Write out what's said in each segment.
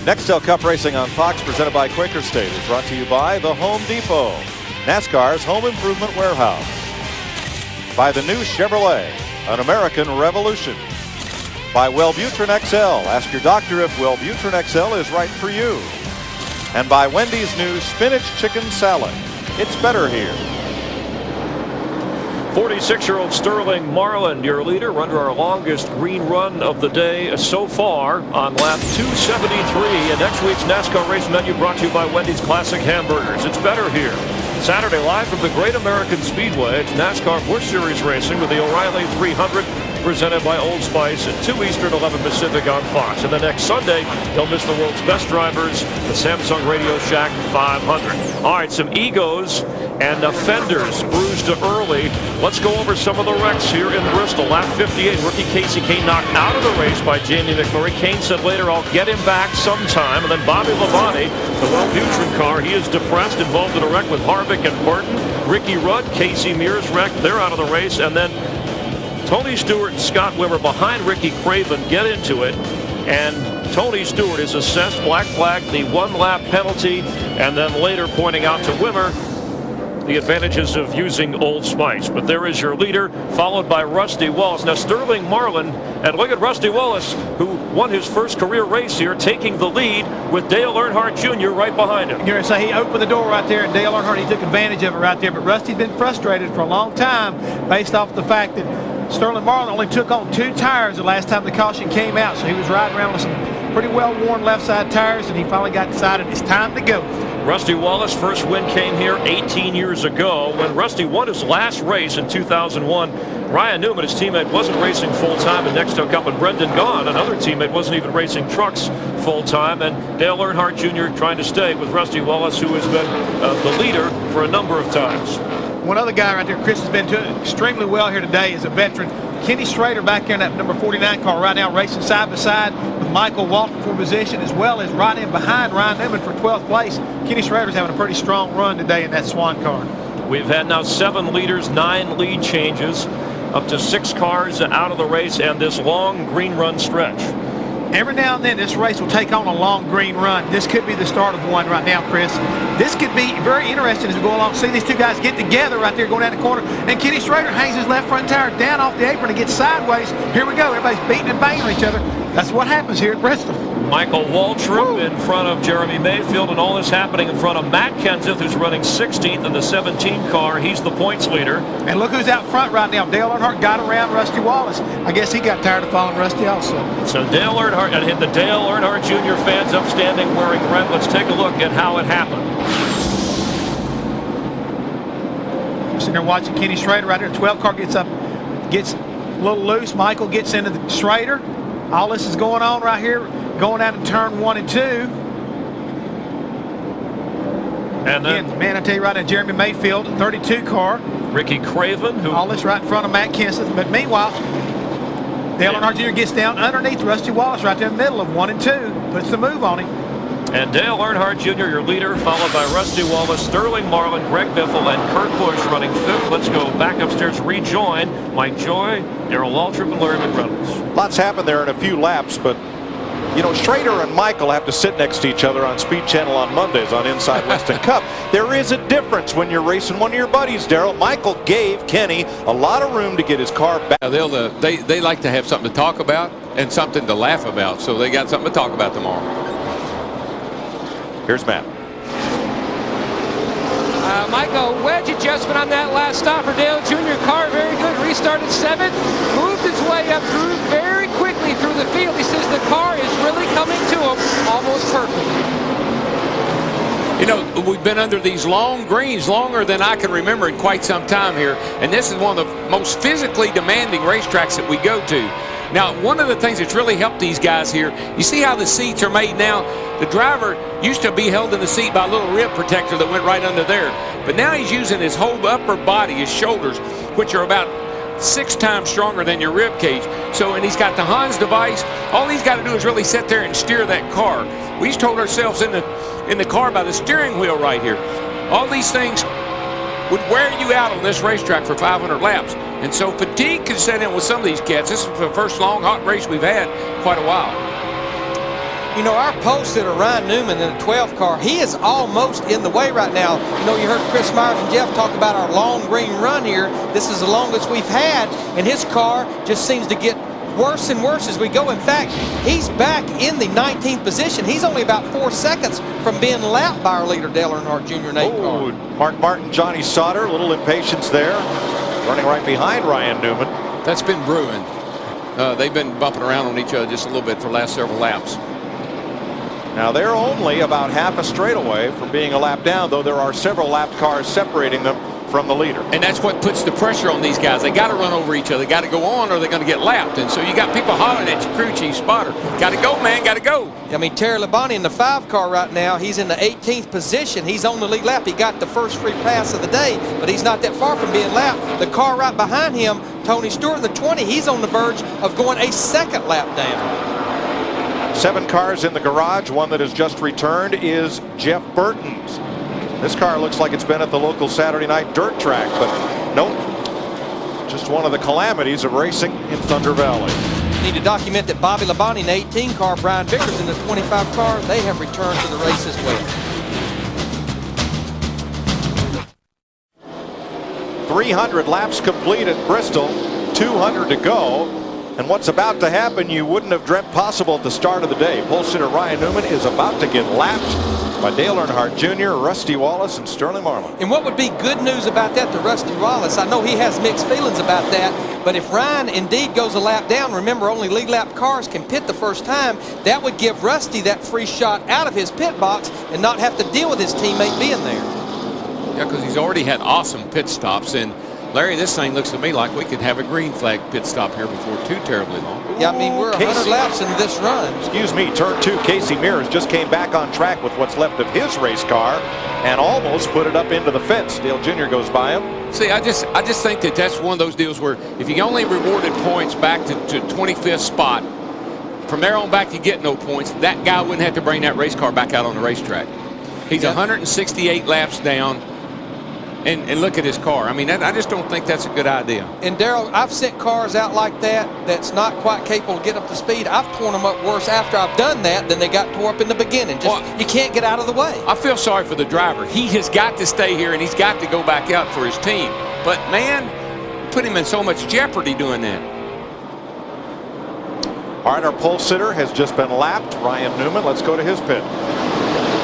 Nextel Cup Racing on Fox, presented by Quaker State, is brought to you by the Home Depot, NASCAR's home improvement warehouse, by the new Chevrolet, an American revolution, by Wellbutrin XL. Ask your doctor if Wellbutrin XL is right for you. And by Wendy's new spinach chicken salad. It's better here. 46-year-old Sterling Marlin, your leader, under our longest green run of the day so far on lap 273. And next week's NASCAR race menu brought to you by Wendy's Classic Hamburgers. It's better here. Saturday, live from the Great American Speedway, it's NASCAR Busch Series racing with the O'Reilly 300, presented by Old Spice at 2 Eastern, 11 Pacific on Fox. And the next Sunday, don't miss the world's best drivers, the Samsung Radio Shack 500. All right, some egos and fenders bruised early. Let's go over some of the wrecks here in Bristol. Lap 58, rookie Casey Kane knocked out of the race by Jamie McMurray. Kane said later, "I'll get him back sometime." And then Bobby Labonte, the Wellbutrin car, he is depressed, involved in a wreck with Harvick and Burton. Ricky Rudd, Casey Mears wrecked. They're out of the race. And then Tony Stewart and Scott Wimmer behind Ricky Craven get into it. And Tony Stewart is assessed black flag, the 1-lap penalty, and then later pointing out to Wimmer the advantages of using Old Spice. But there is your leader, followed by Rusty Wallace. Now Sterling Marlin, and look at Rusty Wallace, who won his first career race here, taking the lead with Dale Earnhardt Jr. right behind him. You're going to say he opened the door right there, and Dale Earnhardt, he took advantage of it right there. But Rusty's been frustrated for a long time based off the fact that Sterling Marlin only took on 2 tires the last time the caution came out. So he was riding around with some pretty well-worn left side tires, and he finally got decided it's time to go. Rusty Wallace, first win came here 18 years ago when Rusty won his last race in 2001. Ryan Newman, his teammate, wasn't racing full-time in Nextel Cup, and Brendan Gaughan, another teammate, wasn't even racing trucks full-time. And Dale Earnhardt Jr. trying to stay with Rusty Wallace, who has been the leader for a number of times. One other guy right there, Chris, has been doing extremely well here today is a veteran. Kenny Schrader back there in that number 49 car right now, racing side by side with Michael Walton for position, as well as right in behind Ryan Newman for 12th place. Kenny Schrader's having a pretty strong run today in that Swan car. We've had now 7 leaders, 9 lead changes, up to 6 cars out of the race, and this long green run stretch. Every now and then this race will take on a long green run. This could be the start of one right now, Chris. This could be very interesting as we go along. See these 2 guys get together right there going down the corner, and Kenny Schrader hangs his left front tire down off the apron and gets sideways. Here we go. Everybody's beating and banging on each other. That's what happens here at Bristol. Michael Waltrip in front of Jeremy Mayfield, and all this happening in front of Matt Kenseth, who's running 16th in the 17 car. He's the points leader. And look who's out front right now. Dale Earnhardt got around Rusty Wallace. I guess he got tired of following Rusty also. So Dale Earnhardt, and hit the Dale Earnhardt Jr. fans upstanding wearing red. Let's take a look at how it happened. We're sitting there watching Kenny Schrader right there. 12 car gets up, gets a little loose. Michael gets into the Schrader. All this is going on right here, going out in turn 1 and 2. And then, again, man, I tell you right now, Jeremy Mayfield, 32 car. Ricky Craven, who all this right in front of Matt Kenseth. But meanwhile, Dale Earnhardt Jr. gets down underneath Rusty Wallace right there in the middle of 1 and 2. Puts the move on him. And Dale Earnhardt Jr., your leader, followed by Rusty Wallace, Sterling Marlin, Greg Biffle, and Kurt Busch running 5th. Let's go back upstairs, rejoin Mike Joy, Darrell Waltrip, and Larry McReynolds. Lots happened there in a few laps, but you know, Schrader and Michael have to sit next to each other on Speed Channel on Mondays on Inside Weston Cup. There is a difference when you're racing one of your buddies, Darrell. Michael gave Kenny a lot of room to get his car back. They like to have something to talk about and something to laugh about, so they got something to talk about tomorrow. Here's Matt. Michael, wedge adjustment on that last stop for Dale Jr. car. Very good. Restarted 7th. Moved his way up through very quickly through the field. He says the car is really coming to him almost perfect. You know, we've been under these long greens longer than I can remember in quite some time here. And this is one of the most physically demanding racetracks that we go to. Now, one of the things that's really helped these guys here, you see how the seats are made now? The driver used to be held in the seat by a little rib protector that went right under there. But now he's using his whole upper body, his shoulders, which are about 6 times stronger than your rib cage. So, and he's got the Hans device. All he's got to do is really sit there and steer that car. We just told ourselves in the car by the steering wheel right here. All these things would wear you out on this racetrack for 500 laps. And so fatigue can set in with some of these cats. This is the first long, hot race we've had quite a while. You know, our pole sitter, Ryan Newman, in the 12 car, he is almost in the way right now. You know, you heard Chris Myers and Jeff talk about our long green run here. This is the longest we've had, and his car just seems to get worse and worse as we go. In fact, he's back in the 19th position. He's only about 4 seconds from being lapped by our leader, Dale Earnhardt Jr. in 8 car. Mark Martin, Johnny Sauter, a little impatience there. Running right behind Ryan Newman. That's been brewing. They've been bumping around on each other just a little bit for the last several laps. Now they're only about half a straightaway from being a lap down, though there are several lapped cars separating them from the leader. And that's what puts the pressure on these guys. They got to run over each other. They got to go on or they're going to get lapped. And so you got people hollering at your crew chief spotter. Got to go, man. Got to go. I mean, Terry Labonte in the 5 car right now, he's in the 18th position. He's on the lead lap. He got the first free pass of the day, but he's not that far from being lapped. The car right behind him, Tony Stewart in the 20, he's on the verge of going a second lap down. 7 cars in the garage. One that has just returned is Jeff Burton's. This car looks like it's been at the local Saturday night dirt track, but nope. Just one of the calamities of racing in Thunder Valley. Need to document that Bobby Labonte in the 18 car, Brian Vickers in the 25 car, they have returned to the race as well. 300 laps complete at Bristol, 200 to go. And what's about to happen you wouldn't have dreamt possible at the start of the day. Pole sitter Ryan Newman is about to get lapped by Dale Earnhardt Jr., Rusty Wallace, and Sterling Marlin. And what would be good news about that to Rusty Wallace? I know he has mixed feelings about that, but if Ryan indeed goes a lap down, remember only lead lap cars can pit the first time, that would give Rusty that free shot out of his pit box and not have to deal with his teammate being there. Yeah, because he's already had awesome pit stops. And Larry, this thing looks to me like we could have a green flag pit stop here before too terribly long. Yeah, I mean, we're 100 laps into this run. Excuse me, turn 2, Casey Mears just came back on track with what's left of his race car and almost put it up into the fence. Dale Jr. goes by him. See, I just think that that's one of those deals where if you only rewarded points back to 25th spot, from there on back you get no points, that guy wouldn't have to bring that race car back out on the racetrack. He's 168 laps down. And look at his car. I mean, I just don't think that's a good idea. And Darrell, I've sent cars out like that's not quite capable of getting up to speed. I've torn them up worse after I've done that than they got tore up in the beginning. You can't get out of the way. I feel sorry for the driver. He has got to stay here and he's got to go back out for his team. But man, put him in so much jeopardy doing that. All right, our pole sitter has just been lapped. Ryan Newman, let's go to his pit.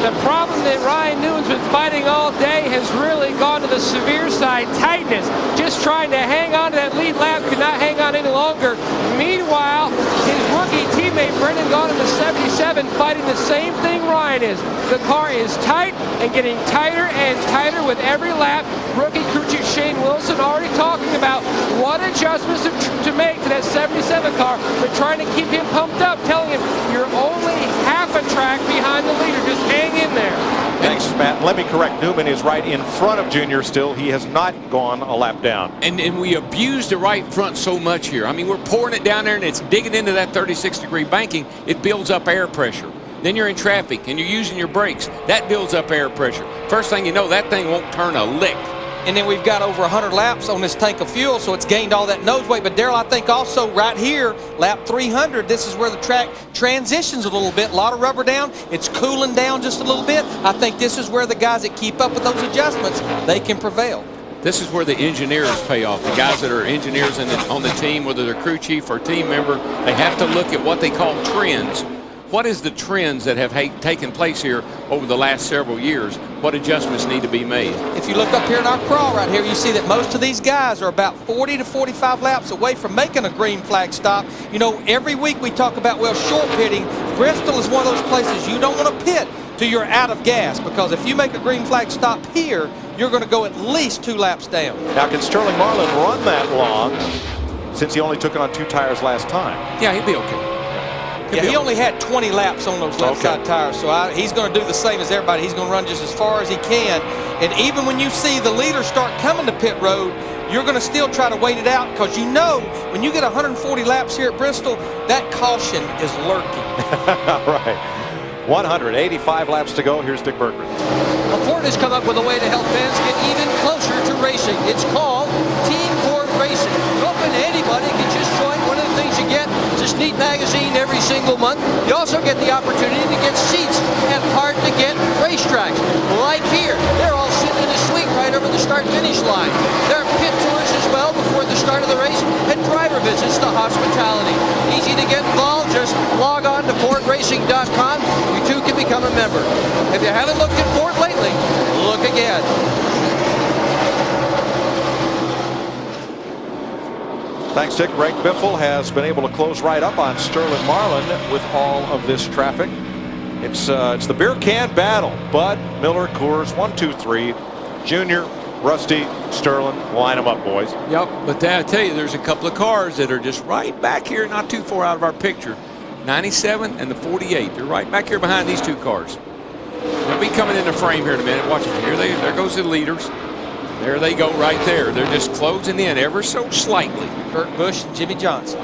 The problem that Ryan Newman's been fighting all day has really gone to the severe side, tightness. Just trying to hang on to that lead lap, could not hang on any longer. Meanwhile, his rookie teammate Brendan gone in the 77 fighting the same thing Ryan is. The car is tight and getting tighter and tighter with every lap. Rookie crew chief Shane Wilson already talking about what adjustments to make to that 77 car, but trying to keep him pumped up, telling him you're only half a track behind the leader. Just hang in there. Thanks, Matt. Let me correct. Newman is right in front of Junior still. He has not gone a lap down. And we abuse the right front so much here. I mean, we're pouring it down there and it's digging into that 36-degree banking. It builds up air pressure. Then you're in traffic and you're using your brakes. That builds up air pressure. First thing you know, that thing won't turn a lick. And then we've got over 100 laps on this tank of fuel, so it's gained all that nose weight. But Darrell, I think also right here, lap 300, this is where the track transitions a little bit. A lot of rubber down. It's cooling down just a little bit. I think this is where the guys that keep up with those adjustments, they can prevail. This is where the engineers pay off. The guys that are engineers on the team, whether they're crew chief or team member, they have to look at what they call trends. What is the trends that have taken place here over the last several years? What adjustments need to be made? If you look up here in our crawl right here, you see that most of these guys are about 40 to 45 laps away from making a green flag stop. You know, every week we talk about, well, short pitting. Bristol is one of those places you don't want to pit till you're out of gas, because if you make a green flag stop here, you're going to go at least 2 laps down. Now, can Sterling Marlin run that long since he only took it on 2 tires last time? Yeah, he'd be okay. Yeah, he only had 20 laps on those left side tires, so he's going to do the same as everybody. He's going to run just as far as he can. And even when you see the leaders start coming to pit road, you're going to still try to wait it out, because you know when you get 140 laps here at Bristol, that caution is lurking. Right. 185 laps to go. Here's Dick Berggren. Ford has come up with a way to help fans get even closer to racing. It's called Team Ford Racing. Open to anybody can just join one of the things you get. This neat magazine every single month. You also get the opportunity to get seats at hard-to-get racetracks. Like here, they're all sitting in a suite right over the start-finish line. There are pit tours as well before the start of the race, and driver visits to hospitality. Easy to get involved. Just log on to FordRacing.com. You too can become a member. If you haven't looked at Ford lately, look again. Thanks, Dick. Greg Biffle has been able to close right up on Sterling Marlin with all of this traffic. It's the beer can battle. Bud, Miller, Coors, 1, 2, 3. Junior, Rusty, Sterling, line them up, boys. Yep, but I tell you, there's a couple of cars that are just right back here, not too far out of our picture. 97 and the 48. They're right back here behind these two cars. They'll be coming in the frame here in a minute. Watch it. Here there goes the leaders. There they go right there. They're just closing in ever so slightly. Kurt Busch and Jimmy Johnson.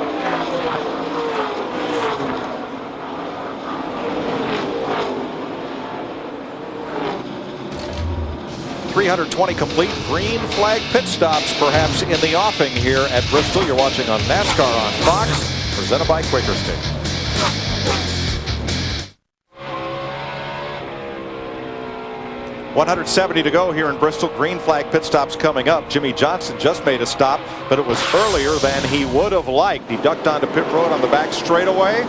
.320 complete. Green flag pit stops perhaps in the offing here at Bristol. You're watching on NASCAR on Fox, presented by Quaker State. .170 to go here in Bristol. Green flag pit stops coming up. Jimmy Johnson just made a stop, but it was earlier than he would have liked. He ducked onto pit road on the back straightaway.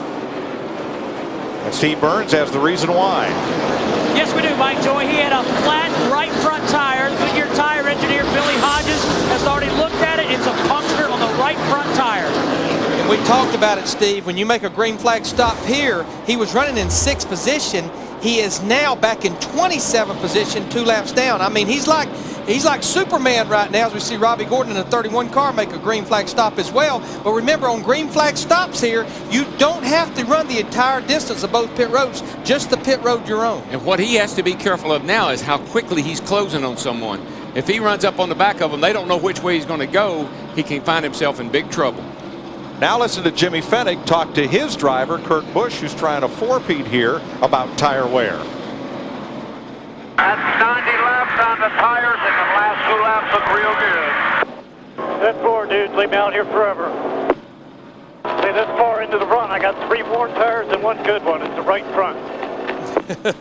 And Steve Burns has the reason why. Yes, we do, Mike Joy. He had a flat right front tire. Goodyear tire engineer Billy Hodges has already looked at it. It's a puncture on the right front tire. And we talked about it, Steve. When you make a green flag stop here, he was running in 6th position. He is now back in 27th position, 2 laps down. I mean, he's like Superman right now, as we see Robbie Gordon in the 31 car make a green flag stop as well. But remember, on green flag stops here, you don't have to run the entire distance of both pit roads, just the pit road you're on. And what he has to be careful of now is how quickly he's closing on someone. If he runs up on the back of them, they don't know which way he's going to go. He can find himself in big trouble. Now listen to Jimmy Fennig talk to his driver, Kurt Busch, who's trying to four-peat here about tire wear. That's 90 laps on the tires, and the last 2 laps look real good. That four, dudes, leave me out here forever. See, this far into the run, I got 3 worn tires and 1 good one. It's the right front.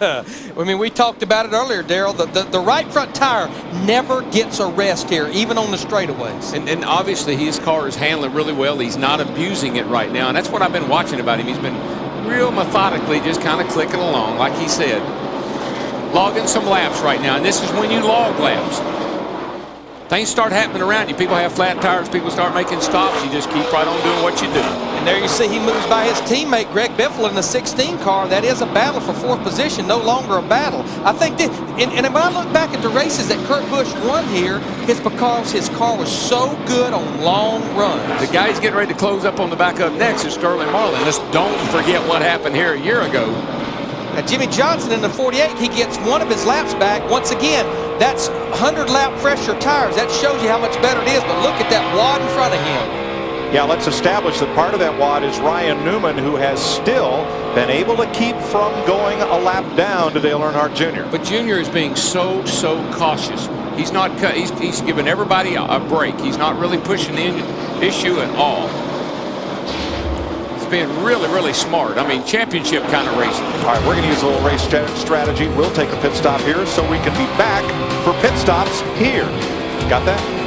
I mean, we talked about it earlier, Darrell. The right front tire never gets a rest here, even on the straightaways. And obviously his car is handling really well. He's not abusing it right now, and that's what I've been watching about him. He's been real methodically just kind of clicking along, like he said. Logging some laps right now, and this is when you log laps. Things start happening around you. People have flat tires. People start making stops. You just keep right on doing what you do. And there you see he moves by his teammate, Greg Biffle, in the 16 car. That is a battle for 4th position, no longer a battle. I think that, and when I look back at the races that Kurt Busch won here, it's because his car was so good on long runs. The guy he's getting ready to close up on the back up next is Sterling Marlin. Let's don't forget what happened here a year ago. Now, Jimmy Johnson in the 48, he gets 1 of his laps back. Once again, that's 100 lap fresher tires. That shows you how much better it is, but look at that wad in front of him. Yeah, let's establish that part of that wad is Ryan Newman, who has still been able to keep from going a lap down to Dale Earnhardt Jr. But Junior is being so cautious. He's not. He's giving everybody a break. He's not really pushing the issue at all. Being really smart. I mean, championship kind of racing. All right, we're going to use a little race strategy. We'll take a pit stop here so we can be back for pit stops here. Got that?